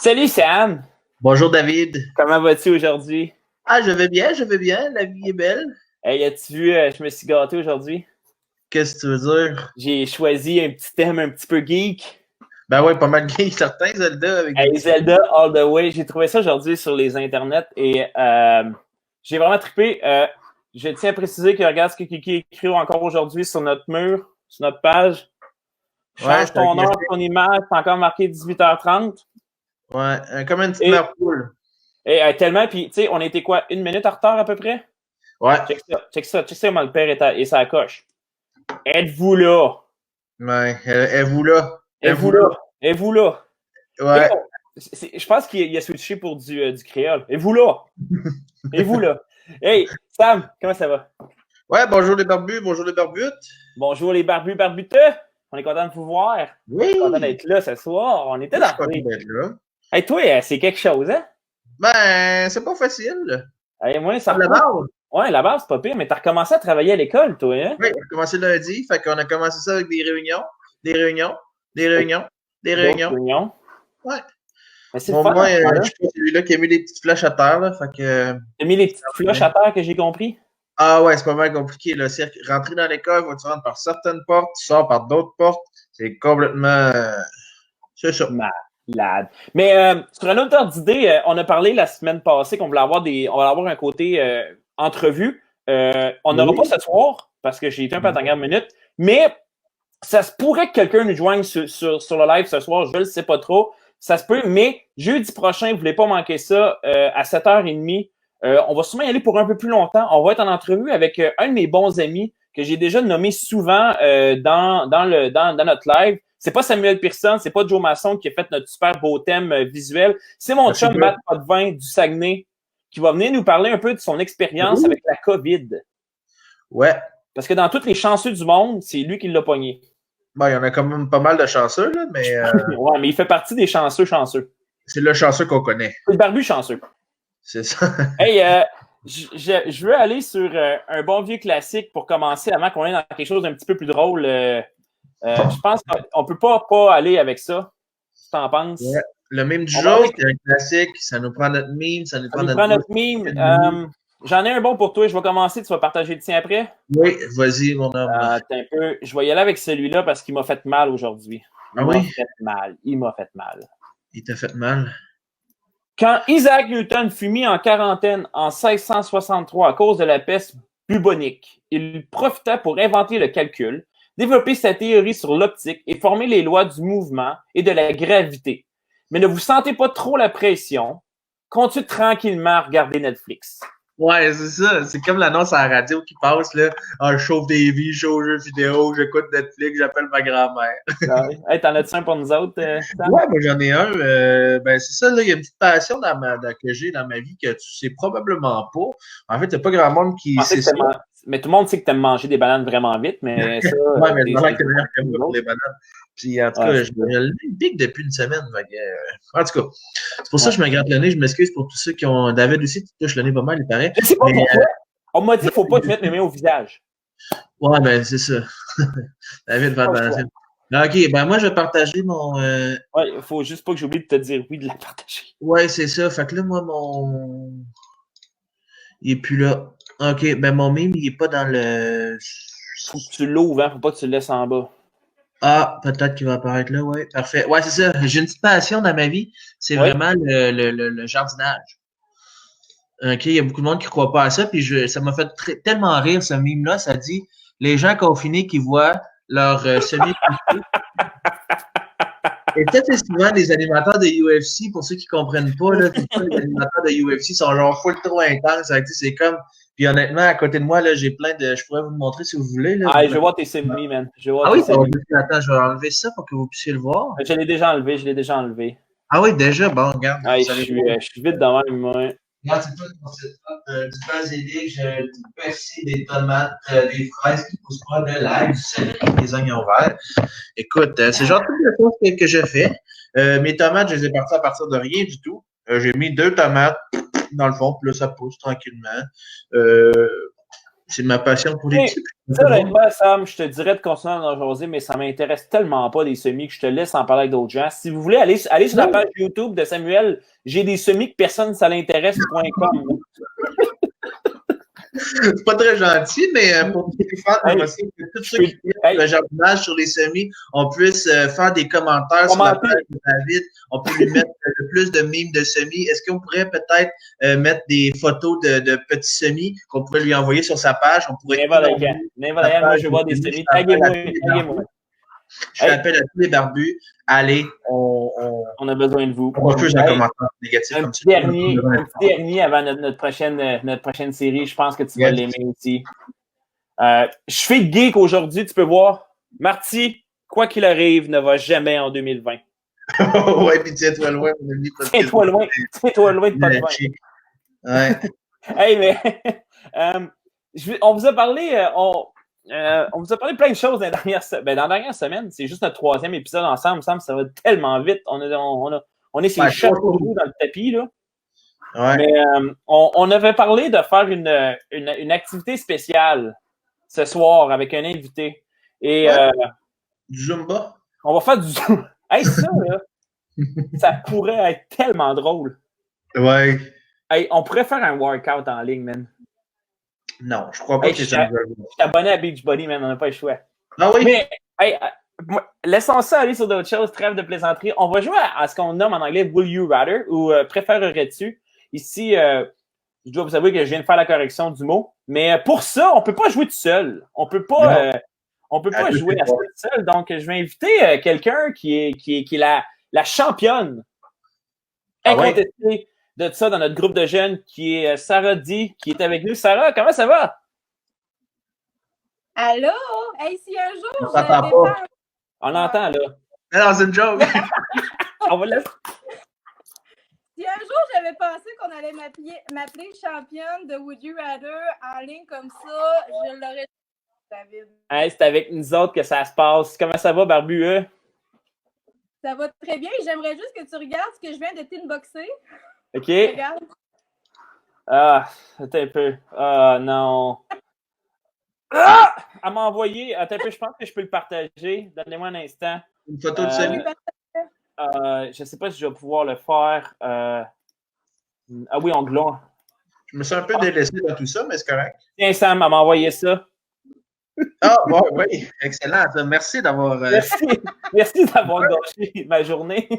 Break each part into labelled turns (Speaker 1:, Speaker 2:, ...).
Speaker 1: Salut Sam,
Speaker 2: Bonjour David.
Speaker 1: comment vas-tu aujourd'hui?
Speaker 2: Ah, je vais bien, la vie est belle.
Speaker 1: Hey, as-tu vu, je me suis gâté aujourd'hui.
Speaker 2: Qu'est-ce que tu veux dire?
Speaker 1: J'ai choisi un petit thème un petit peu geek.
Speaker 2: Ben ouais, pas mal gay, certains Zelda avec des
Speaker 1: Hey,
Speaker 2: petits.
Speaker 1: Zelda All the Way. J'ai trouvé ça aujourd'hui sur les internets et j'ai vraiment trippé. Je tiens à préciser que regarde ce que Kiki écrit encore aujourd'hui sur notre mur, sur notre page.
Speaker 2: Ouais,
Speaker 1: Change
Speaker 2: c'est un
Speaker 1: ton heure,
Speaker 2: classique.
Speaker 1: ton image, c'est encore marqué 18h30.
Speaker 2: Ouais, comme une petite
Speaker 1: Et,
Speaker 2: mère poule.
Speaker 1: tellement, puis tu sais, on était quoi, une minute en retard à peu près?
Speaker 2: Ouais,
Speaker 1: Check ça comment le père est et sa coche. Êtes-vous là?
Speaker 2: ouais, vous là.
Speaker 1: Et vous
Speaker 2: Vous
Speaker 1: là?
Speaker 2: là.
Speaker 1: Et vous là? Et
Speaker 2: Ouais.
Speaker 1: je pense qu'il a switché pour du créole. Et vous là? Et vous là? Hey, Sam, comment ça va?
Speaker 2: Ouais, bonjour les barbus, bonjour les barbutes.
Speaker 1: Bonjour les barbus barbuteux. On est content de vous voir. Content
Speaker 2: Oui,
Speaker 1: d'être là ce soir. On était
Speaker 2: moi je
Speaker 1: dans
Speaker 2: suis content
Speaker 1: le.
Speaker 2: d'être là.
Speaker 1: Hey, toi, c'est quelque chose, hein?
Speaker 2: Ben, c'est pas facile.
Speaker 1: Hey, moi, ça
Speaker 2: Pas de la
Speaker 1: repousse.
Speaker 2: base.
Speaker 1: Ouais, la base, c'est pas pire, mais t'as recommencé à travailler à l'école, toi, hein?
Speaker 2: Oui, on a commencé lundi, fait qu'on a commencé ça avec des réunions, des réunions, des réunions, des
Speaker 1: D'autres
Speaker 2: réunions.
Speaker 1: réunions.
Speaker 2: Ouais.
Speaker 1: Mais c'est le
Speaker 2: Bon,
Speaker 1: fun,
Speaker 2: moi,
Speaker 1: à ce
Speaker 2: je
Speaker 1: moment-là.
Speaker 2: suis pas celui-là qui a mis des petites flèches à terre, là, fait que.
Speaker 1: T'as mis les petites flèches à terre que j'ai compris.
Speaker 2: Ah ouais, c'est pas mal compliqué. Là. Rentrer dans l'école, tu rentres par certaines portes, tu sors par d'autres portes. C'est complètement. C'est ça.
Speaker 1: Malade. Mais sur un autre ordre d'idée, on a parlé la semaine passée qu'on voulait avoir on va avoir un côté entrevue. On n'aura pas
Speaker 2: Oui.
Speaker 1: ce soir parce que j'ai été un peu à la dernière minute, mais ça se pourrait que quelqu'un nous joigne sur le live ce soir, je ne le sais pas trop. Ça se peut, mais jeudi prochain, vous ne voulez pas manquer ça, à 7h30. On va sûrement y aller pour un peu plus longtemps. On va être en entrevue avec un de mes bons amis que j'ai déjà nommé souvent dans notre live. C'est pas Samuel Pearson, c'est pas Joe Masson qui a fait notre super beau thème visuel. C'est mon
Speaker 2: Merci
Speaker 1: chum
Speaker 2: beaucoup.
Speaker 1: Matt Potvin du Saguenay qui va venir nous parler un peu de son expérience avec la COVID.
Speaker 2: Ouais.
Speaker 1: Parce que dans tous les chanceux du monde, c'est lui qui l'a pogné.
Speaker 2: Bon, il y en a quand même pas mal de chanceux, là, mais
Speaker 1: Ouais, mais il fait partie des chanceux.
Speaker 2: c'est le chanceux qu'on connaît.
Speaker 1: C'est le barbu chanceux.
Speaker 2: C'est ça.
Speaker 1: Hey, je veux aller sur un bon vieux classique pour commencer avant qu'on aille dans quelque chose d'un petit peu plus drôle. Je pense qu'on peut pas aller avec ça. Si t'en penses.
Speaker 2: Ouais. Le meme du
Speaker 1: On va
Speaker 2: jour,
Speaker 1: aller.
Speaker 2: c'est un classique. Ça nous prend notre meme, ça nous
Speaker 1: On
Speaker 2: prend
Speaker 1: nous
Speaker 2: notre
Speaker 1: prend
Speaker 2: voix.
Speaker 1: notre meme. J'en ai un bon pour toi. Je vais commencer. Tu vas partager le tien après.
Speaker 2: Oui, vas-y, mon homme.
Speaker 1: T'es un peu. Je vais y aller avec celui-là parce qu'il m'a fait mal aujourd'hui.
Speaker 2: Ah
Speaker 1: Il m'a
Speaker 2: oui?
Speaker 1: fait mal. Il m'a fait mal.
Speaker 2: Il t'a fait mal.
Speaker 1: Quand Isaac Newton fut mis en quarantaine en 1663 à cause de la peste bubonique, il profita pour inventer le calcul, développer sa théorie sur l'optique et former les lois du mouvement et de la gravité. Mais ne vous sentez pas trop la pression. Continuez tranquillement à regarder Netflix.
Speaker 2: Ouais, c'est ça. C'est comme l'annonce à la radio qui passe, là. Ah, je chauffe des vies, je joue aux jeux vidéo, j'écoute Netflix, j'appelle ma grand-mère.
Speaker 1: Ouais. Hey, t'en as-tu un pour nous autres, Sam?
Speaker 2: Ouais, ben j'en ai un. Ben c'est ça, là, il y a une petite passion que j'ai dans ma vie que tu sais probablement pas. En fait, il n'y a pas grand monde qui sait ça.
Speaker 1: Mais tout le monde sait que t'aimes manger des bananes vraiment vite, mais ça,
Speaker 2: Ouais, mais
Speaker 1: c'est
Speaker 2: c'est que t'es meilleur que moi
Speaker 1: nous
Speaker 2: pour
Speaker 1: autres.
Speaker 2: les bananes. Puis en tout
Speaker 1: Ouais,
Speaker 2: cas,
Speaker 1: c'est ça.
Speaker 2: je le pique depuis une semaine. En tout cas, c'est pour ça que je me gratte le nez. Je m'excuse pour tous ceux qui ont. David aussi, tu touches le nez pas mal, il paraît.
Speaker 1: Je sais pas
Speaker 2: Mais
Speaker 1: pourquoi. On m'a dit qu'il faut pas te mettre mes mains au visage.
Speaker 2: ouais, ben c'est ça. David, fais
Speaker 1: Pas le choix.
Speaker 2: attention. OK, ben moi, je vais partager mon.
Speaker 1: Ouais, il faut juste pas que j'oublie de te dire oui de la partager.
Speaker 2: Ouais, c'est ça. Fait que là, moi, mon. Il est plus là. OK, ben mon mime, il est pas dans le.
Speaker 1: Faut que tu l'ouvres, hein, faut pas que tu le laisses en bas.
Speaker 2: Ah, peut-être qu'il va apparaître là, ouais. Parfait. Ouais, c'est ça. J'ai une petite passion dans ma vie. C'est
Speaker 1: Oui.
Speaker 2: vraiment le jardinage. OK, il y a beaucoup de monde qui ne croit pas à ça. Puis ça m'a fait tellement rire, ce mime-là. Ça dit les gens confinés qui voient leur semi. Et ça, c'est souvent les animateurs de UFC, pour ceux qui ne comprennent pas, là, les animateurs de UFC sont genre full trop intenses. C'est comme. Puis honnêtement, à côté de moi, là, j'ai plein de. Je pourrais vous le montrer si vous voulez. Là,
Speaker 1: Ah, je vais voir tes semis, man. Je vais voir
Speaker 2: Ah
Speaker 1: tes
Speaker 2: oui,
Speaker 1: semis.
Speaker 2: attends, je vais enlever ça pour que vous puissiez le voir.
Speaker 1: Je l'ai déjà enlevé, je l'ai déjà enlevé.
Speaker 2: Ah oui, déjà, bon, regarde,
Speaker 1: Ah,
Speaker 2: vous allez voir.
Speaker 1: je suis vite devant moi.
Speaker 2: Regarde, c'est tout pour cette du basilic, du persil, des tomates, des fraises qui ne poussent pas de l'ail, du céleri, des oignons verts. Écoute, c'est genre toutes les choses que je fais. Mes tomates, je les ai parties à partir de rien du tout. J'ai mis 2 tomates dans le fond, puis là, ça pousse tranquillement. C'est ma passion pour les
Speaker 1: Hey,
Speaker 2: types.
Speaker 1: honnêtement, Sam, je te dirais de continuer à en jaser, mais ça m'intéresse tellement pas des semis que je te laisse en parler avec d'autres gens. Si vous voulez, aller sur la page YouTube de Samuel, j'ai des semis que personne ça l'intéresse.com.
Speaker 2: C'est pas très gentil, mais pour les fans, j'aimerais ça que tous ceux qui aiment le jardinage sur les semis, on puisse faire des commentaires sur la page de David. On peut lui mettre le plus de mimes de semis. Est-ce qu'on pourrait peut-être mettre des photos de petits semis qu'on pourrait lui envoyer sur sa page? On pourrait
Speaker 1: N'importe quand. Moi, je vois des semis. Taguez-moi.
Speaker 2: Je t'appelle à tous les barbus. Allez,
Speaker 1: on a besoin de vous.
Speaker 2: On refuse un commentaire négatif comme ça.
Speaker 1: Un petit dernier avant notre prochaine série. Je pense que tu vas l'aimer aussi. Je fais geek aujourd'hui, tu peux voir. Marty, quoi qu'il arrive, ne va jamais en 2020.
Speaker 2: Ouais, puis tiens-toi loin, mon ami.
Speaker 1: Tiens-toi loin de pas de vin.
Speaker 2: Ouais.
Speaker 1: Hey, mais on vous a parlé. On vous a parlé plein de choses dans la dernière semaine. C'est juste notre 3e épisode ensemble. Ça va tellement vite. On est sur les chapeaux dans le tapis, là.
Speaker 2: Ouais.
Speaker 1: Mais on avait parlé de faire une activité spéciale ce soir avec un invité. Et
Speaker 2: du Zumba?
Speaker 1: On va faire du Zumba. Hey, ça, là, ça pourrait être tellement drôle.
Speaker 2: Ouais.
Speaker 1: Hey, on pourrait faire un workout en ligne, man.
Speaker 2: Non, je crois pas que c'est un
Speaker 1: Je suis abonné à Beachbody, man. On n'a pas le choix.
Speaker 2: Ah oui?
Speaker 1: Mais, hey, laissons ça aller sur d'autres choses. Trêve de plaisanterie. On va jouer à ce qu'on nomme en anglais Will You Rather ou Préférerais-tu. Ici, je dois vous avouer que je viens de faire la correction du mot. Mais pour ça, on peut pas jouer tout seul. On peut pas jouer à ça tout seul. Donc, je vais inviter quelqu'un qui est la championne incontestée de ça dans notre groupe de jeunes, qui est Sarah D, qui est avec nous. Sarah, comment ça va?
Speaker 3: Allô? Hey, si un jour
Speaker 1: on l'entend, là.
Speaker 2: Non, c'est une joke.
Speaker 1: On va laisser.
Speaker 3: Si un jour j'avais pensé qu'on allait m'appeler championne de Would You Rather en ligne comme ça, je l'aurais dit, David.
Speaker 1: Hey, c'est avec nous autres que ça se passe. Comment ça va, Barbu?
Speaker 3: Ça va très bien. J'aimerais juste que tu regardes ce que je viens de t'inboxer.
Speaker 1: OK.
Speaker 3: Regarde.
Speaker 1: Ah, attends un peu. Ah, non. Ah! Elle m'a envoyé. Attends un peu, je pense que je peux le partager. Donnez-moi un instant.
Speaker 2: Une photo de celui.
Speaker 1: Je ne sais pas si je vais pouvoir le faire. Ah oui, onglon.
Speaker 2: Je me suis un peu délaissé dans tout ça, mais c'est correct.
Speaker 1: Tiens, Sam, elle m'a envoyé ça.
Speaker 2: Ah, oui, excellent. Merci d'avoir.
Speaker 1: Merci d'avoir gâché ma journée.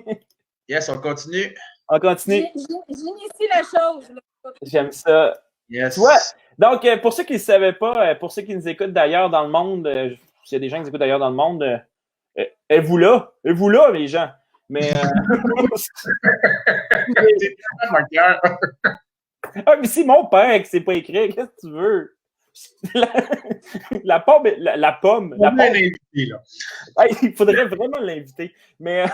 Speaker 2: Yes, on continue.
Speaker 1: On continue.
Speaker 3: J'initie la chose. Là.
Speaker 1: J'aime ça.
Speaker 2: Yes.
Speaker 1: Tu vois? Donc, pour ceux qui ne savaient pas, pour ceux qui nous écoutent d'ailleurs dans le monde, s'il y a des gens qui nous écoutent d'ailleurs dans le monde, êtes-vous là, les gens. Mais. Ah, mais c'est mon père qui ne s'est pas écrit. Qu'est-ce que tu veux? La pomme.
Speaker 2: L'invité, là.
Speaker 1: Il faudrait vraiment l'inviter. Mais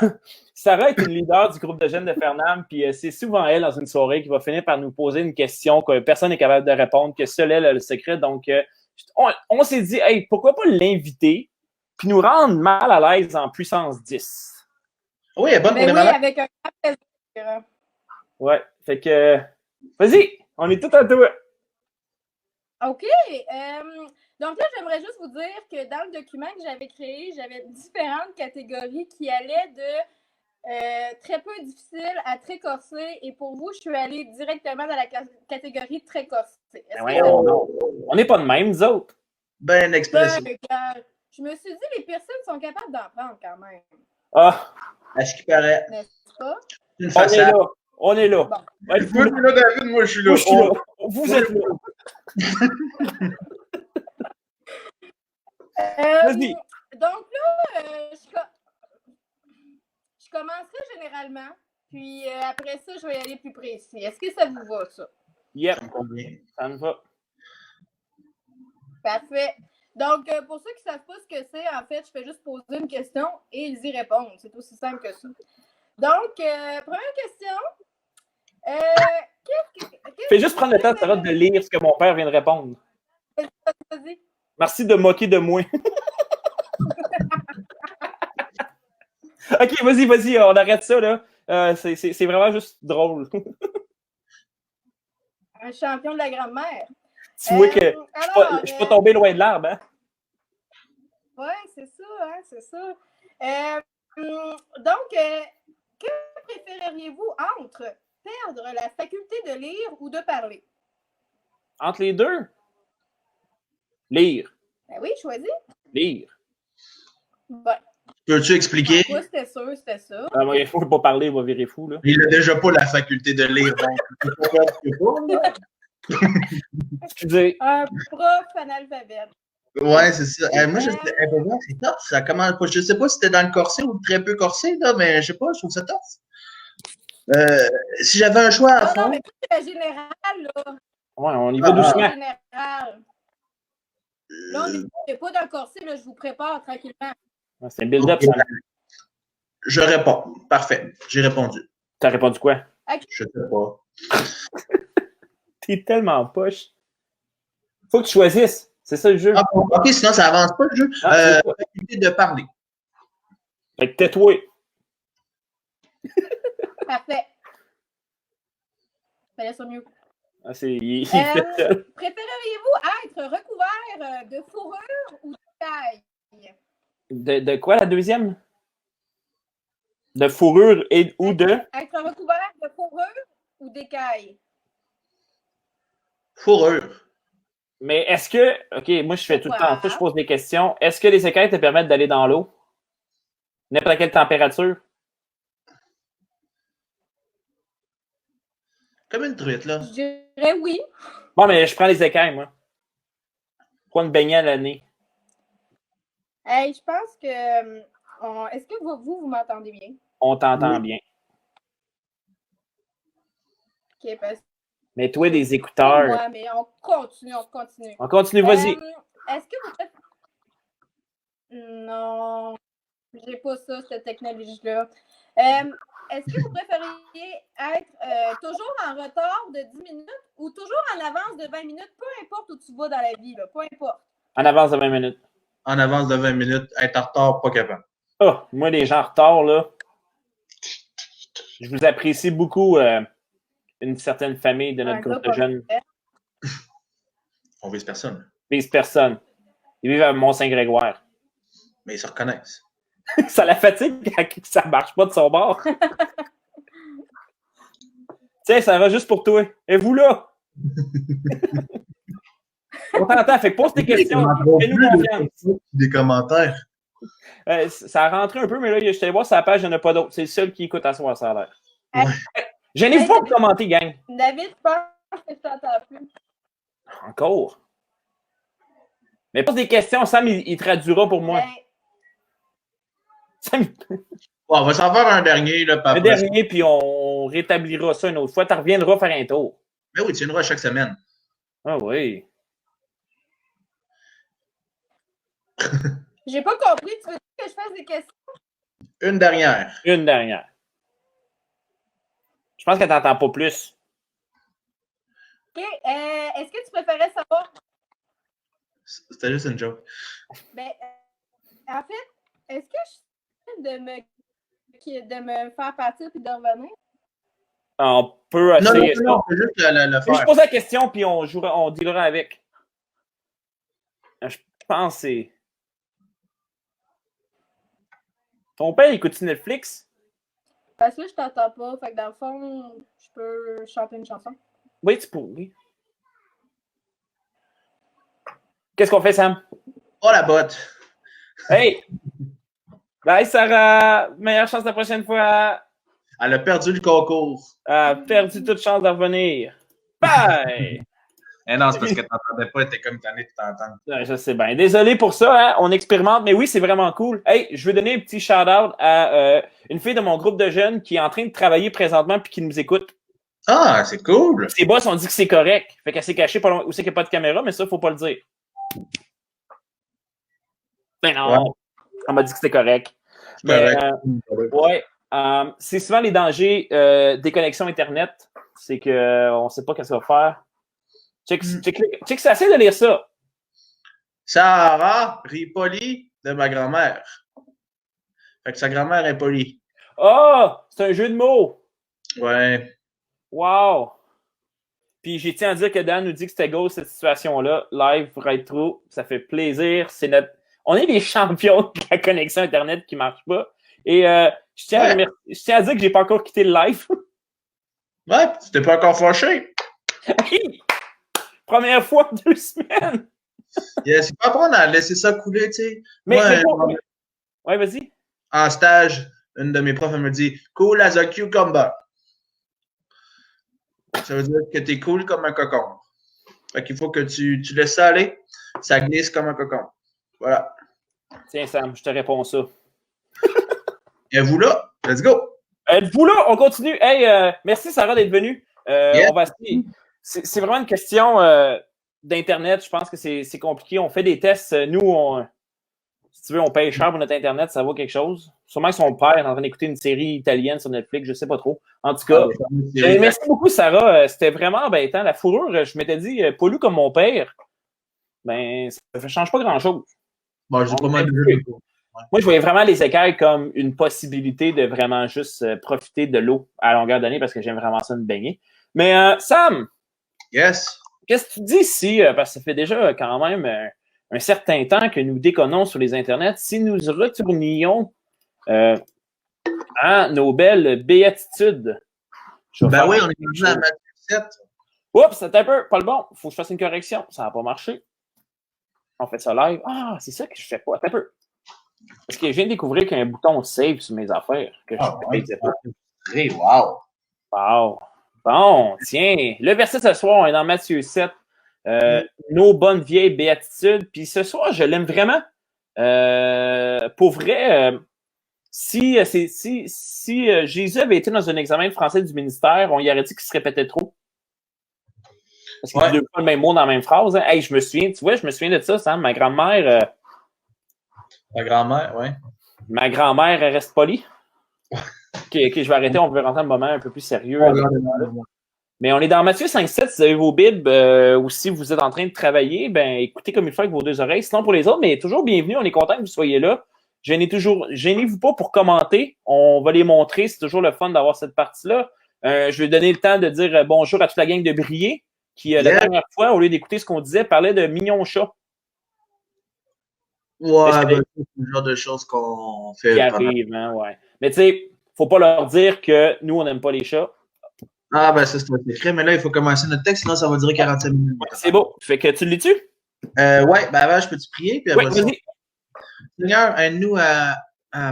Speaker 1: Sarah est une leader du groupe de jeunes de Fernand, puis c'est souvent elle, dans une soirée, qui va finir par nous poser une question que personne n'est capable de répondre, que seul elle a le secret. Donc, on s'est dit, hey, pourquoi pas l'inviter, puis nous rendre mal à l'aise en puissance 10.
Speaker 2: Oui, elle est bonne pour les malades.
Speaker 3: Avec un grand plaisir.
Speaker 1: Ouais, fait que, vas-y, on est tout à toi.
Speaker 3: OK. Donc là, j'aimerais juste vous dire que dans le document que j'avais créé, j'avais différentes catégories qui allaient de très peu difficile à très corsé. Et pour vous, je suis allée directement dans la catégorie très corsé.
Speaker 1: On n'est pas de même, nous autres.
Speaker 2: Ben expressif.
Speaker 3: Je me suis dit, les personnes sont capables d'en prendre quand même.
Speaker 1: Ah.
Speaker 2: À ce qui paraît.
Speaker 3: N'est-ce pas?
Speaker 2: Une façade.
Speaker 1: On est là.
Speaker 3: Bon.
Speaker 2: Moi, je suis là, David, moi, je suis là.
Speaker 1: Vous êtes là. Vas-y.
Speaker 3: Donc là, je commencerai généralement, puis après ça, je vais y aller plus précis. Est-ce que ça vous va, ça?
Speaker 1: Yep, ça me va.
Speaker 3: Parfait. Donc, pour ceux qui ne savent pas ce que c'est, en fait, je fais juste poser une question et ils y répondent. C'est aussi simple que ça. Donc, première question.
Speaker 1: Fais juste prendre le temps, Sarah, de lire ce que mon père vient de répondre.
Speaker 3: Vas-y.
Speaker 1: Merci de moquer de moi. OK, vas-y, on arrête ça, là. C'est vraiment juste drôle.
Speaker 3: Un champion de la grand-mère.
Speaker 1: Tu vois que
Speaker 3: Alors,
Speaker 1: je suis pas tombé loin de l'arbre, hein?
Speaker 3: Oui, c'est ça, hein, c'est ça. Donc, que préféreriez-vous entre perdre la faculté de lire ou de parler?
Speaker 1: Entre les deux? Lire.
Speaker 3: Ben oui, choisis.
Speaker 1: Lire.
Speaker 3: Ben,
Speaker 2: Peux-tu expliquer?
Speaker 3: moi, c'était sûr, c'était ça.
Speaker 1: Il faut pas parler, il va virer fou, là.
Speaker 2: Il n'a déjà pas la faculté de lire, donc tu peux pas faire ce qu'il faut, là.
Speaker 1: Excusez.
Speaker 3: Un prof analphabète.
Speaker 2: Ouais, c'est ça. Moi, je sais, c'est tough. Ça commence, je sais pas si c'était dans le corset ou très peu corsé, là, mais je sais pas, je trouve ça tough. Si j'avais un choix à
Speaker 3: Non,
Speaker 2: fond.
Speaker 3: mais c'est la générale, là.
Speaker 1: Ouais, on y va doucement.
Speaker 3: La générale. Là, on n'est pas dans le corset, là, je vous prépare tranquillement.
Speaker 1: C'est un build-up, ça.
Speaker 2: Je réponds. Parfait. J'ai répondu.
Speaker 1: T'as répondu quoi?
Speaker 3: Okay.
Speaker 2: Je sais pas.
Speaker 1: T'es tellement poche. Faut que tu choisisses. C'est ça le jeu.
Speaker 2: Ah, bon, ok, sinon ça avance pas le jeu. Faculté de parler.
Speaker 1: Fait que tais-toi.
Speaker 3: Parfait. Fallait ça mieux.
Speaker 1: Ah, il fait seul.
Speaker 3: Préféreriez-vous être recouvert de fourrure ou d'écailles?
Speaker 1: De quoi la deuxième? De fourrure ou de?
Speaker 3: Être recouvert de fourrure ou d'écailles?
Speaker 2: Fourrure.
Speaker 1: Mais est-ce que. OK, moi je fais tout le temps ça, je pose des questions. Est-ce que les écailles te permettent d'aller dans l'eau? N'importe quelle température?
Speaker 2: Comme une truite, là.
Speaker 3: Je dirais oui.
Speaker 1: Bon, mais je prends les écailles, moi. Prends une baignade à l'année.
Speaker 3: Hey, je pense que. Est-ce que vous m'entendez bien?
Speaker 1: On t'entend bien.
Speaker 3: OK, parce que.
Speaker 1: Mais toi, des écouteurs.
Speaker 3: Moi, mais on continue.
Speaker 1: On continue, vas-y.
Speaker 3: Est-ce que vous faites. Non, j'ai pas ça, cette technologie-là. Est-ce que vous préfériez être toujours en retard de 10 minutes ou toujours en avance de 20 minutes, peu importe où tu vas dans la vie, là, peu importe?
Speaker 1: En avance de 20 minutes.
Speaker 2: En avance de 20 minutes, être en retard, pas capable.
Speaker 1: Oh, moi, les gens en retard, là, je vous apprécie beaucoup, une certaine famille de notre groupe de jeunes.
Speaker 2: On vise personne.
Speaker 1: Vise personne. Ils vivent à Mont-Saint-Grégoire.
Speaker 2: Mais ils se reconnaissent.
Speaker 1: Ça la fatigue quand ça marche pas de son bord. Tiens, ça va juste pour toi. Et vous là? On t'entend, fait que pose tes questions. Fais-nous confiance.
Speaker 2: Des commentaires.
Speaker 1: Ça a rentré un peu, mais là, je t'allais voir sur la page, il n'y en a pas d'autres. C'est le seul qui écoute à soir, ça a l'air.
Speaker 2: Ouais.
Speaker 1: Gênez-vous pas pour commenter, gang.
Speaker 3: David, je pense que je t'entends plus.
Speaker 1: Encore? Mais pose des questions, Sam, il traduira pour moi. Sam,
Speaker 2: Bon, on va s'en faire un dernier. Là,
Speaker 1: un dernier, puis on rétablira ça une autre fois. Tu reviendras faire un tour.
Speaker 2: Mais oui, tu viendras chaque semaine.
Speaker 1: Ah oui.
Speaker 3: J'ai pas compris. Tu veux dire que je fasse des questions?
Speaker 2: Une dernière.
Speaker 1: Une dernière. Je pense qu'elle t'entend pas plus.
Speaker 3: OK. Est-ce que tu préférais savoir?
Speaker 2: C'était juste une joke.
Speaker 3: Ben, en fait, est-ce que je suis de me faire partir puis de revenir?
Speaker 1: On peut essayer ça.
Speaker 2: Non, on peut juste le faire.
Speaker 1: Je pose la question, puis on dealera avec. Je pense que c'est... Ton père, écoute-tu Netflix?
Speaker 3: Parce que là, je t'entends pas. Fait que dans le fond, je peux chanter une chanson.
Speaker 1: Oui, tu peux. Oui. Qu'est-ce qu'on fait, Sam?
Speaker 2: Oh, la botte.
Speaker 1: Hey! Bye, Sarah! Meilleure chance la prochaine fois!
Speaker 2: Elle a perdu le concours.
Speaker 1: Elle a perdu toute chance de revenir. Bye!
Speaker 2: Eh non, c'est parce que tu n'entendais pas, t'es comme tanné de t'entendre.
Speaker 1: Je sais bien. Désolé pour ça, hein? On expérimente, mais oui, c'est vraiment cool. Hey, je veux donner un petit shout-out à une fille de mon groupe de jeunes qui est en train de travailler présentement puis qui nous écoute.
Speaker 2: Ah, c'est cool!
Speaker 1: Ses boss ont dit que c'est correct. Fait qu'elle s'est cachée pas loin où c'est qu'il n'y a pas de caméra, mais ça, faut pas le dire. Ben non. Ouais. On m'a dit que c'était correct. Mais, ouais. C'est souvent les dangers des connexions Internet. C'est qu'on ne sait pas qu'est-ce qu'on va faire. Check, c'est assez de lire ça.
Speaker 2: Sarah rit poli de ma grand-mère. Fait que sa grand-mère est polie.
Speaker 1: Ah! Oh, c'est un jeu de mots.
Speaker 2: Ouais.
Speaker 1: Wow! Puis j'ai tiens à dire que Dan nous dit que c'était go cette situation-là. Live, right through, ça fait plaisir. On est les champions de la connexion Internet qui marche pas. Et je tiens à dire que j'ai pas encore quitté le live.
Speaker 2: Ouais, tu t'es pas encore fâché.
Speaker 1: Première fois en 2 semaines.
Speaker 2: C'est pas apprendre à laisser ça couler, tu sais.
Speaker 1: Ouais, vas-y.
Speaker 2: En stage, une de mes profs, elle me dit « Cool as a cucumber ». Ça veut dire que t'es cool comme un cocon. Fait qu'il faut que tu laisses ça aller, ça glisse comme un cocon. Voilà.
Speaker 1: Tiens, Sam, je te réponds ça.
Speaker 2: Êtes-vous là? Let's go!
Speaker 1: Êtes-vous là? On continue. Hey, merci Sarah d'être venue. On va essayer. C'est vraiment une question d'Internet. Je pense que c'est compliqué. On fait des tests. Nous, si tu veux, on paye cher pour notre Internet, ça vaut quelque chose. Sûrement que son père est en train d'écouter une série italienne sur Netflix, je sais pas trop. En tout cas, merci beaucoup, Sarah. C'était vraiment embêtant. La fourrure, je m'étais dit, poilu comme mon père, ben, ça ne change pas grand-chose.
Speaker 2: Bon, j'ai pas mal de
Speaker 1: Moi, je voyais vraiment les écailles comme une possibilité de vraiment juste profiter de l'eau à longueur d'année parce que j'aime vraiment ça me baigner. Mais Sam,
Speaker 2: yes.
Speaker 1: Qu'est-ce que tu dis si, parce que ça fait déjà quand même un certain temps que nous déconnons sur les internets, si nous retournions à nos belles béatitudes?
Speaker 2: Ben oui, on est déjà à Matthieu 7.
Speaker 1: Oups, c'est un peu pas le bon. Il faut que je fasse une correction. Ça n'a pas marché. On fait ça live. Ah, c'est ça que je fais pas. Attends un peu. Parce que je viens de découvrir qu'il y a un bouton save sur mes affaires. Que je ne faisais pas.
Speaker 2: Wow.
Speaker 1: Wow. Bon, tiens. Le verset ce soir, on est dans Matthieu 7. Nos bonnes vieilles béatitudes. Puis ce soir, je l'aime vraiment. Pour vrai, si Jésus avait été dans un examen de français du ministère, on y aurait dit qu'il se répétait trop. Parce qu'il dit deux fois le même mot dans la même phrase. Hein. Hey, je me souviens de ça, Sam. Ma grand-mère.
Speaker 2: Ma grand-mère, oui.
Speaker 1: Ma grand-mère reste polie. OK, je vais arrêter. On peut rentrer un moment un peu plus sérieux. Mais on est dans Matthieu 5-7. Si vous avez vos Bibles ou si vous êtes en train de travailler, ben écoutez comme il faut avec vos deux oreilles. Sinon, pour les autres, mais toujours bienvenue. On est content que vous soyez là. Gênez-vous pas pour commenter. On va les montrer. C'est toujours le fun d'avoir cette partie-là. Je vais donner le temps de dire bonjour à toute la gang de Briller qui, la dernière fois, au lieu d'écouter ce qu'on disait, parlait de mignons chats.
Speaker 2: Ouais, c'est le genre de choses qu'on fait.
Speaker 1: Qui arrive, hein, ouais. Mais tu sais, faut pas leur dire que nous, on n'aime pas les chats.
Speaker 2: Ah, ben ça, c'est un secret. Mais là, il faut commencer notre texte, sinon ça va durer 45 minutes.
Speaker 1: Ouais, c'est beau. Fait que tu le lis-tu?
Speaker 2: Ouais, ben avant, je peux te prier? Puis après
Speaker 1: vas-y.
Speaker 2: Seigneur, aide-nous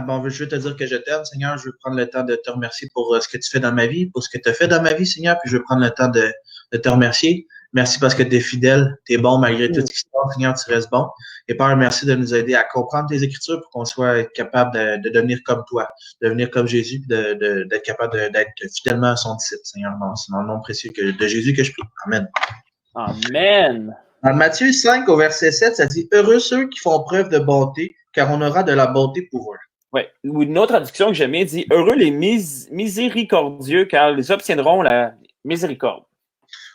Speaker 2: bon, je veux te dire que je t'aime, Seigneur. Je veux prendre le temps de te remercier pour ce que tu fais dans ma vie, pour ce que tu as fait dans ma vie, Seigneur. Puis je veux prendre le temps de te remercier. Merci parce que tu es fidèle, tu es bon malgré tout ce qui se passe, Seigneur, tu restes bon. Et Père, merci de nous aider à comprendre tes Écritures pour qu'on soit capable de devenir comme toi, de devenir comme Jésus, d'être capable d'être fidèlement son disciple, Seigneur. C'est dans le nom précieux de Jésus que je prie. Amen.
Speaker 1: Amen.
Speaker 2: Dans Matthieu 5, au verset 7, ça dit « Heureux ceux qui font preuve de bonté, car on aura de la bonté pour eux. »
Speaker 1: Oui. Ou une autre traduction que j'aime bien dit « Heureux les miséricordieux, car ils obtiendront la miséricorde. »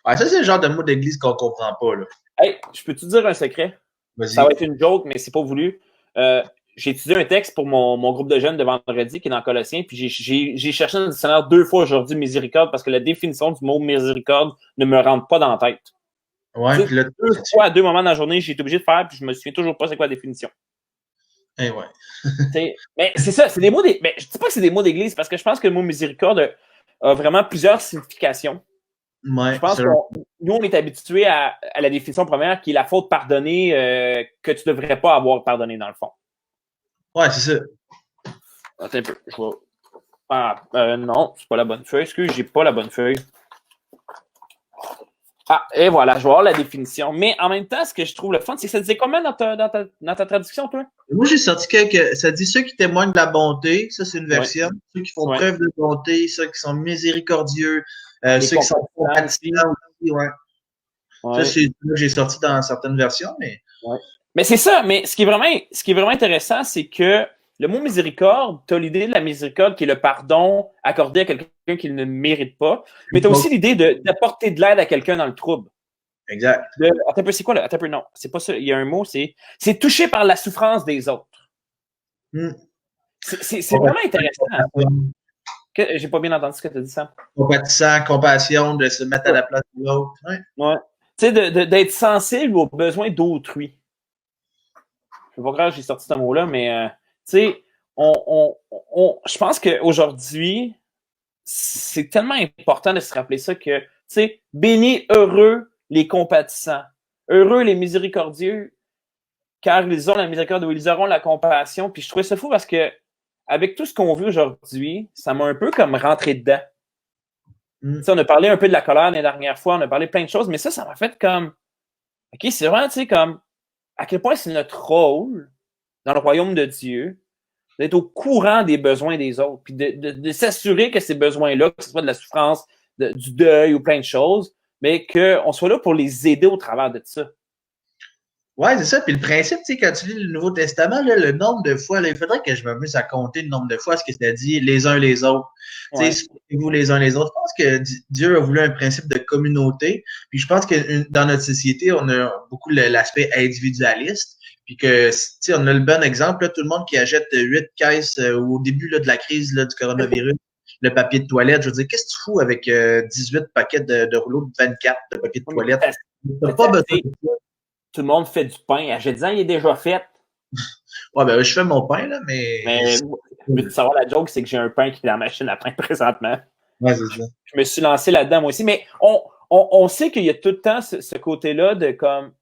Speaker 2: Ouais, ça, c'est le genre de mot d'église qu'on comprend pas, là.
Speaker 1: Hey, je peux te dire un secret?
Speaker 2: Vas-y.
Speaker 1: Ça va être une joke, mais c'est pas voulu. J'ai étudié un texte pour mon groupe de jeunes de vendredi qui est dans Colossiens, puis j'ai cherché dans le dictionnaire 2 fois aujourd'hui miséricorde parce que la définition du mot miséricorde ne me rentre pas dans la tête.
Speaker 2: Ouais, puis là,
Speaker 1: 2 fois à 2 moments dans la journée, j'ai été obligé de faire, puis je me souviens toujours pas c'est quoi la définition.
Speaker 2: Eh ouais.
Speaker 1: Mais c'est ça, c'est des mots mais je dis pas que c'est des mots d'église parce que je pense que le mot miséricorde a vraiment plusieurs significations.
Speaker 2: Ouais,
Speaker 1: je pense que nous, on est habitués à la définition première qui est la faute pardonnée que tu devrais pas avoir pardonné dans le fond.
Speaker 2: Ouais, c'est ça.
Speaker 1: Attends un peu. Je vois. Non, c'est pas la bonne feuille. Excuse, j'ai pas la bonne feuille. Ah, et voilà, je vais avoir la définition. Mais en même temps, ce que je trouve le fun, c'est que ça disait combien dans ta traduction, toi?
Speaker 2: Moi, j'ai sorti ça dit ceux qui témoignent de la bonté, ça c'est une version. Ouais. Ceux qui font preuve de bonté, ceux qui sont miséricordieux, ceux qui sont compatissants aussi, ouais. Ça, c'est ce que j'ai sorti dans certaines versions, mais.
Speaker 1: Ouais. Mais c'est ça, mais ce qui est vraiment intéressant, c'est que le mot miséricorde, tu as l'idée de la miséricorde qui est le pardon accordé à quelqu'un qui ne mérite pas, mais tu as aussi l'idée d'apporter de l'aide à quelqu'un dans le trouble.
Speaker 2: Exact.
Speaker 1: Attends un peu, c'est quoi là? Attends un peu, non, c'est pas ça. Il y a un mot, c'est touché par la souffrance des autres. C'est vraiment intéressant. J'ai pas bien entendu ce que tu as dit, Sam.
Speaker 2: Compatissant, compassion, de se mettre à la place de l'autre. Ouais.
Speaker 1: Ouais. Tu sais, d'être sensible aux besoins d'autrui. Je sais pas grave, j'ai sorti ce mot-là, mais tu sais, je pense qu'aujourd'hui, c'est tellement important de se rappeler ça que, tu sais, bénis, heureux les compatissants, heureux les miséricordieux, car ils ont la miséricorde ou ils auront la compassion. Puis je trouvais ça fou parce que, avec tout ce qu'on vit aujourd'hui, ça m'a un peu comme rentré dedans. On a parlé un peu de la colère la dernière fois, on a parlé plein de choses, mais ça m'a fait comme, OK, c'est vraiment, tu sais, comme, à quel point c'est notre rôle dans le royaume de Dieu d'être au courant des besoins des autres, puis de s'assurer que ces besoins-là, que ce soit de la souffrance, du deuil ou plein de choses, mais qu'on soit là pour les aider au travers de ça.
Speaker 2: Ouais, c'est ça. Puis le principe, tu sais, quand tu lis le Nouveau Testament, là, le nombre de fois, là, il faudrait que je m'amuse à compter le nombre de fois ce que ça dit les uns les autres. Ouais. Tu sais, vous les uns les autres. Je pense que Dieu a voulu un principe de communauté. Puis je pense que dans notre société, on a beaucoup l'aspect individualiste. Puis que, tu sais, on a le bon exemple, là, tout le monde qui achète 8 caisses au début là, de la crise là, du coronavirus, le papier de toilette. Je veux dire, qu'est-ce que tu fous avec 18 paquets de rouleaux de 24 de papier de toilette? T'as pas besoin de ça.
Speaker 1: Tout le monde fait du pain. Achète-en, il est déjà fait.
Speaker 2: Ouais, ben, je fais mon pain, là, mais
Speaker 1: veux-tu savoir la joke, c'est que j'ai un pain qui est dans la machine à pain présentement.
Speaker 2: Ouais, c'est ça.
Speaker 1: Je me suis lancé là-dedans, moi aussi. Mais on sait qu'il y a tout le temps ce côté-là de comme,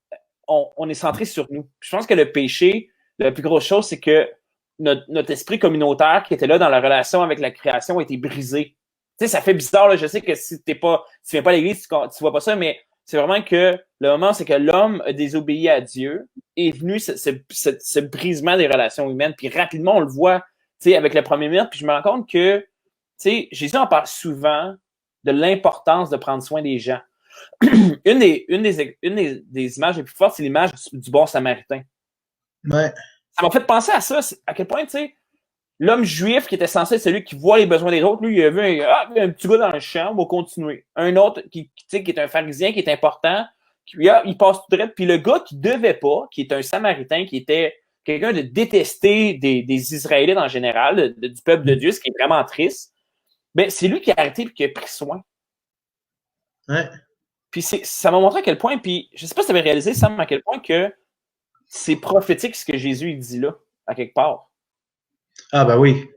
Speaker 1: on est centré sur nous. Je pense que le péché, la plus grosse chose, c'est que notre esprit communautaire qui était là dans la relation avec la création a été brisé. Tu sais, ça fait bizarre, là. Je sais que si tu viens pas à l'église, tu vois pas ça, mais c'est vraiment que le moment, c'est que l'homme a désobéi à Dieu, est venu ce brisement des relations humaines, puis rapidement, on le voit, tu sais, avec le premier miracle, puis je me rends compte que, tu sais, Jésus en parle souvent de l'importance de prendre soin des gens. une des images les plus fortes, c'est l'image du bon samaritain.
Speaker 2: Ouais.
Speaker 1: Ça m'a fait penser à ça, à quel point, tu sais, l'homme juif qui était censé être celui qui voit les besoins des autres, lui, il a vu un petit gars dans le champ, on va continuer. Un autre qui est un pharisien, qui est important, il passe tout droit. Puis le gars qui devait pas, qui est un samaritain, qui était quelqu'un de détesté des Israélites en général, du peuple de Dieu, ce qui est vraiment triste, ben, c'est lui qui a arrêté et qui a pris soin.
Speaker 2: Ouais.
Speaker 1: Puis ça m'a montré à quel point, puis je sais pas si tu avais réalisé, Sam, à quel point que c'est prophétique ce que Jésus il dit là, à quelque part.
Speaker 2: Ah, ben oui.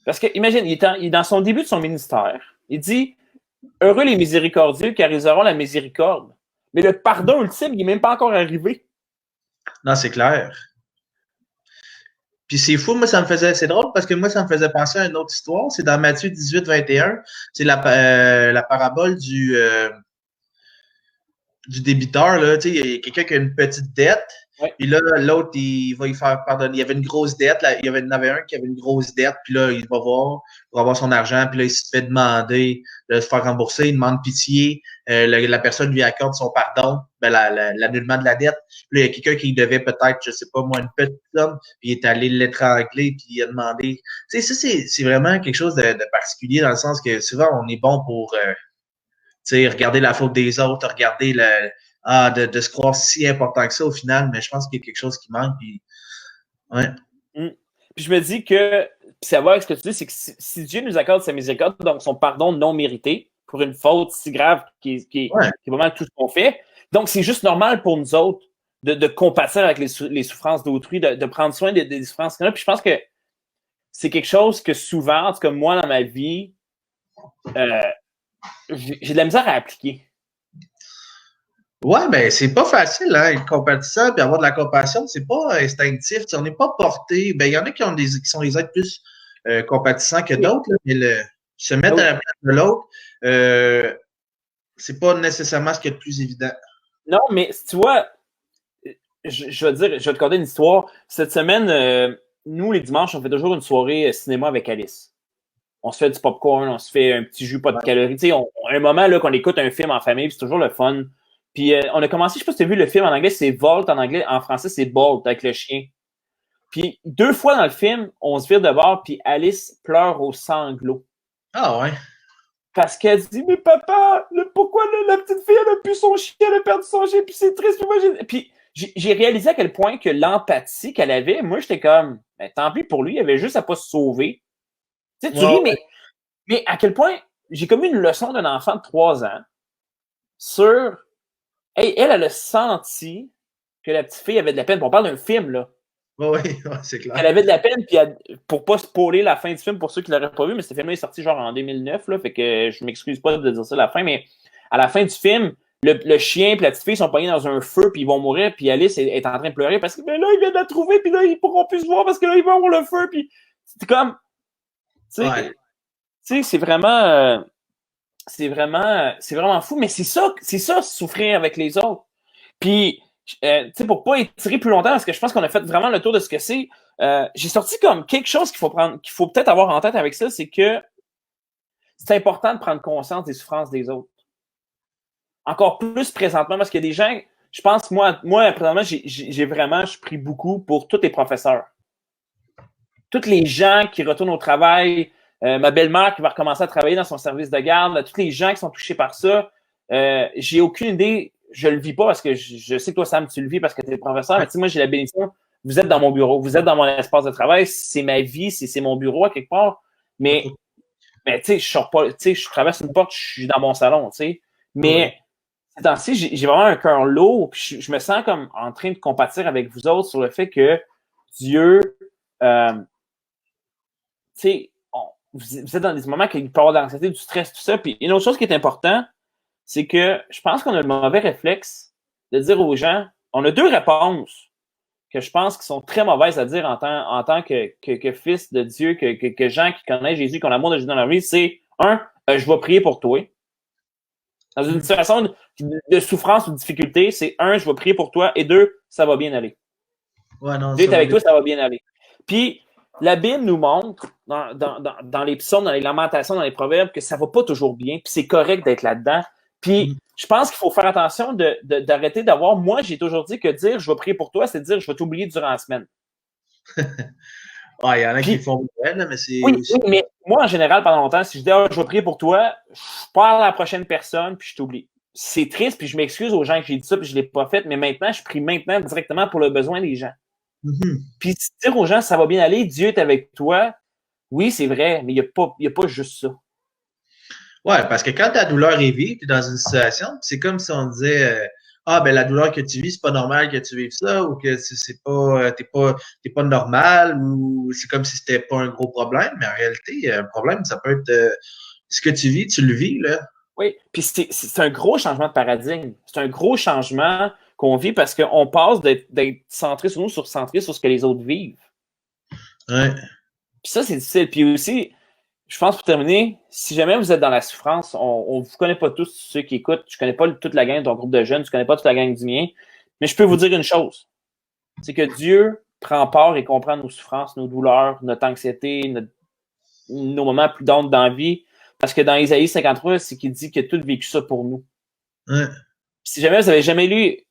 Speaker 1: Parce que, imagine, il est dans son début de son ministère. Il dit « Heureux les miséricordieux, car ils auront la miséricorde. » Mais le pardon ultime, il n'est même pas encore arrivé.
Speaker 2: Non, c'est clair. Puis c'est fou, moi, c'est drôle parce que moi, ça me faisait penser à une autre histoire. C'est dans Matthieu 18, 21. C'est la parabole du débiteur, là. Tu sais, il y a quelqu'un qui a une petite dette. Ouais. Puis là, l'autre, il va y faire pardonner. Il y avait une grosse dette. Là, il y en avait un qui avait une grosse dette. Puis là, il va voir pour avoir son argent. Puis là, il se fait demander de se faire rembourser. Il demande pitié. La personne lui accorde son pardon, l'annulement de la dette. Puis là, il y a quelqu'un qui devait peut-être, je sais pas moi, une petite somme. Puis il est allé l'étrangler. Puis il a demandé. Tu sais, ça, c'est vraiment quelque chose de particulier dans le sens que souvent, on est bon pour regarder la faute des autres, regarder de se croire si important que ça au final, mais je pense qu'il y a quelque chose qui manque. Puis, ouais.
Speaker 1: Puis je me dis que, puis savoir ce que tu dis, c'est que si Dieu nous accorde sa miséricorde, donc son pardon non mérité, pour une faute si grave qui est vraiment tout ce qu'on fait, donc c'est juste normal pour nous autres de compatir avec les souffrances d'autrui, de prendre soin des souffrances qu'on a. Puis je pense que c'est quelque chose que souvent, en tout cas moi dans ma vie, j'ai de la misère à appliquer.
Speaker 2: Ouais, ben c'est pas facile, hein, être compatissant puis avoir de la compassion, c'est pas instinctif. On n'est pas porté. Ben, il y en a qui sont des êtres plus compatissants que d'autres, là, mais se mettre à la place de l'autre, c'est pas nécessairement ce qui est le plus évident.
Speaker 1: Non, mais tu vois, je vais te conter une histoire. Cette semaine, nous, les dimanches, on fait toujours une soirée cinéma avec Alice. On se fait du popcorn, on se fait un petit jus, pas de calories. Tu sais, un moment là qu'on écoute un film en famille, c'est toujours le fun. Puis on a commencé, je sais pas si tu as vu le film en anglais, c'est Volt en anglais, en français c'est Bolt avec le chien. Puis 2 fois dans le film, on se vire de bord, puis Alice pleure aux sanglots.
Speaker 2: Ah ouais.
Speaker 1: Parce qu'elle dit, mais papa, pourquoi la petite fille, elle a plus son chien, elle a perdu son chien, puis c'est triste. Puis j'ai réalisé à quel point que l'empathie qu'elle avait, moi j'étais comme, ben, tant pis pour lui, il avait juste à pas se sauver. Tu sais, tu ris, mais Mais à quel point j'ai commis une leçon d'un enfant de 3 ans sur... Hey, elle a senti que la petite fille avait de la peine. On parle d'un film, là.
Speaker 2: Oui, c'est clair.
Speaker 1: Elle avait de la peine, puis pour pas spoiler la fin du film, pour ceux qui l'auraient pas vu, mais ce film-là est sorti genre en 2009, là, fait que je m'excuse pas de dire ça à la fin, mais à la fin du film, le chien et la petite fille sont pognés dans un feu, puis ils vont mourir, puis Alice est en train de pleurer parce que ben là, ils viennent de la trouver, puis là, ils pourront plus se voir parce que là, ils vont avoir le feu, puis c'est comme... Tu sais, c'est vraiment... c'est vraiment fou, mais c'est ça, souffrir avec les autres. Puis, tu sais, pour pas étirer plus longtemps, parce que je pense qu'on a fait vraiment le tour de ce que c'est, j'ai sorti comme quelque chose qu'il faut peut-être avoir en tête avec ça, c'est que c'est important de prendre conscience des souffrances des autres. Encore plus présentement, parce qu'il y a des gens, je pense, moi présentement, je prie beaucoup pour tous les professeurs. Tous les gens qui retournent au travail, ma belle-mère qui va recommencer à travailler dans son service de garde, tous les gens qui sont touchés par ça, j'ai aucune idée, je le vis pas parce que je sais que toi, Sam, tu le vis parce que tu es professeur, mais tu sais, moi, j'ai la bénédiction, vous êtes dans mon bureau, vous êtes dans mon espace de travail, c'est ma vie, c'est mon bureau à quelque part, mais tu sais, je sors pas, tu sais, je traverse une porte, je suis dans mon salon, tu sais, mais ces temps-ci, j'ai vraiment un cœur lourd, puis je me sens comme en train de compatir avec vous autres sur le fait que Dieu, tu sais, vous êtes dans des moments qu'il peut y avoir de l'anxiété, du stress, tout ça. Puis une autre chose qui est importante, c'est que je pense qu'on a le mauvais réflexe de dire aux gens, on a 2 réponses que je pense qui sont très mauvaises à dire en tant que fils de Dieu, que gens qui connaissent Jésus, qui ont l'amour de Jésus dans leur vie, c'est je vais prier pour toi. Dans une situation de souffrance ou de difficulté, c'est je vais prier pour toi, et 2, ça va bien aller.
Speaker 2: Ouais, non,
Speaker 1: Dieu est avec toi, ça va bien aller. Puis, la Bible nous montre, dans les psaumes, dans les lamentations, dans les proverbes, que ça va pas toujours bien, puis c'est correct d'être là-dedans. Puis, je pense qu'il faut faire attention d'arrêter d'avoir... Moi, j'ai toujours dit que dire « je vais prier pour toi », c'est dire « je vais t'oublier durant la semaine ».
Speaker 2: Il y en a qui font bien, mais c'est...
Speaker 1: Oui, mais moi, en général, pendant longtemps, si je dis « je vais prier pour toi », je parle à la prochaine personne, puis je t'oublie. C'est triste, puis je m'excuse aux gens que j'ai dit ça, puis je l'ai pas fait, mais maintenant, je prie directement pour le besoin des gens. Puis dire aux gens, ça va bien aller, Dieu est avec toi, oui, c'est vrai, mais il n'y a pas juste ça.
Speaker 2: Ouais, parce que quand ta douleur est vive, tu es dans une situation, c'est comme si on disait la douleur que tu vis, c'est pas normal que tu vives ça, ou que t'es pas normal, ou c'est comme si c'était pas un gros problème, mais en réalité, un problème, ça peut être ce que tu vis, tu le vis, là.
Speaker 1: Oui, puis c'est un gros changement de paradigme. C'est un gros changement qu'on vit parce qu'on passe d'être centré sur nous, centré sur ce que les autres vivent.
Speaker 2: Ouais.
Speaker 1: Puis ça, c'est difficile. Puis aussi, je pense pour terminer, si jamais vous êtes dans la souffrance, on vous connaît pas tous ceux qui écoutent, je connais pas toute la gang de ton groupe de jeunes, je connais pas toute la gang du mien, mais je peux vous dire une chose, c'est que Dieu prend part et comprend nos souffrances, nos douleurs, notre anxiété, nos moments plus down dans la vie, parce que dans Isaïe 53, c'est qu'il dit qu'il a tout vécu ça pour nous.
Speaker 2: Ouais.
Speaker 1: Si jamais vous avez jamais lu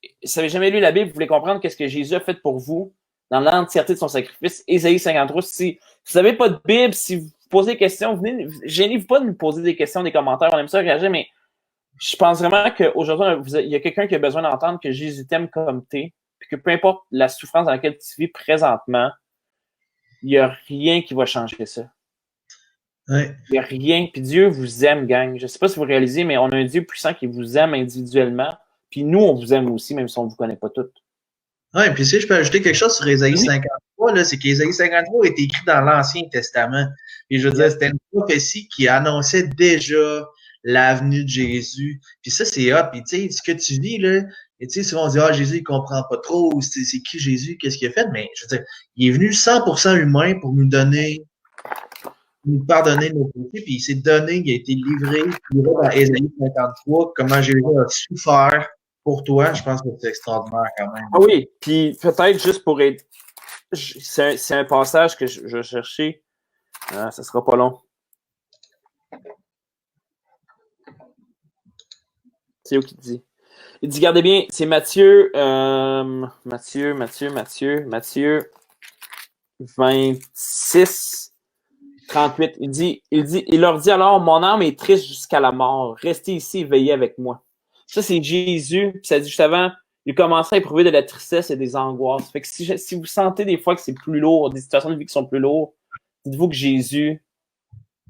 Speaker 1: la Bible, vous voulez comprendre qu'est-ce que Jésus a fait pour vous dans l'entièreté de son sacrifice, Isaïe 53, si vous n'avez pas de Bible, si vous posez des questions, gênez-vous pas de nous poser des questions, des commentaires, on aime ça réagir, mais je pense vraiment qu'aujourd'hui, il y a quelqu'un qui a besoin d'entendre que Jésus t'aime comme t'es, puis que peu importe la souffrance dans laquelle tu vis présentement, il n'y a rien qui va changer ça.
Speaker 2: Ouais.
Speaker 1: Il n'y a rien. Puis Dieu vous aime, gang. Je ne sais pas si vous réalisez, mais on a un Dieu puissant qui vous aime individuellement. Puis nous, on vous aime aussi, même si on ne vous connaît pas toutes.
Speaker 2: Oui, puis si je peux ajouter quelque chose sur Ésaïe 53, là, c'est qu'Ésaïe 53 est écrit dans l'Ancien Testament. Et je veux dire, c'était une prophétie qui annonçait déjà la venue de Jésus. Puis ça, c'est hot. Puis tu sais, ce que tu vis, là, et tu sais, souvent on dit, Jésus, il comprend pas trop, c'est qui Jésus, qu'est-ce qu'il a fait? Mais je veux dire, il est venu 100% humain pour nous pardonner nos péchés, puis il s'est donné, il a été livré. Puis là, dans Ésaïe 53, comment Jésus a souffert pour toi, je pense que c'est extraordinaire quand même.
Speaker 1: Ah oui, puis peut-être juste pour être... C'est un passage que je vais chercher. Ça sera pas long. C'est où qui dit? Il dit, regardez bien, c'est Matthieu 26, 38. Il leur dit alors, mon âme est triste jusqu'à la mort. Restez ici et veillez avec moi. Ça, c'est Jésus. Puis ça dit juste avant, il commençait à éprouver de la tristesse et des angoisses. Fait que si vous sentez des fois que c'est plus lourd, des situations de vie qui sont plus lourdes, dites-vous que Jésus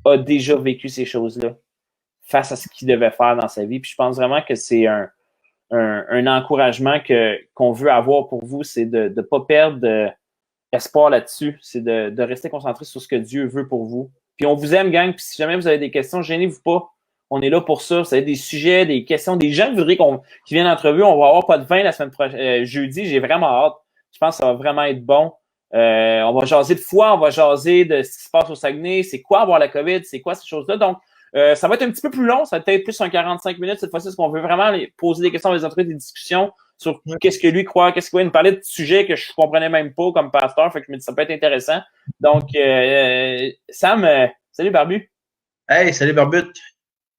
Speaker 1: a déjà vécu ces choses-là face à ce qu'il devait faire dans sa vie. Puis je pense vraiment que c'est un encouragement qu'on veut avoir pour vous, c'est de ne pas perdre espoir là-dessus, c'est de rester concentré sur ce que Dieu veut pour vous. Puis on vous aime, gang, puis si jamais vous avez des questions, gênez-vous pas. On est là pour ça. Vous avez des sujets, des questions, des gens qui voudraient qui viennent en entrevue. On va avoir pas de vin la semaine prochaine, jeudi. J'ai vraiment hâte. Je pense que ça va vraiment être bon. On va jaser de foi, on va jaser de ce qui se passe au Saguenay. C'est quoi avoir la COVID? C'est quoi ces choses-là? Donc, ça va être un petit peu plus long. Ça va peut-être plus un 45 minutes cette fois-ci, parce qu'on veut vraiment poser des questions, les entrevues, des discussions sur qu'est-ce que lui croit, qu'est-ce qu'il va nous parler de sujets que je ne comprenais même pas comme pasteur. Fait que je me dis ça peut être intéressant. Donc, Sam, salut Barbu.
Speaker 2: Hey, salut Barbut.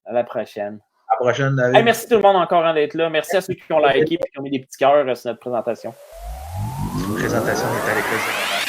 Speaker 1: À la prochaine.
Speaker 2: À la prochaine, David.
Speaker 1: Hey, merci tout le monde encore d'être là. Merci à ceux qui ont liké et qui ont mis des petits cœurs sur notre présentation.
Speaker 2: La présentation est à l'école.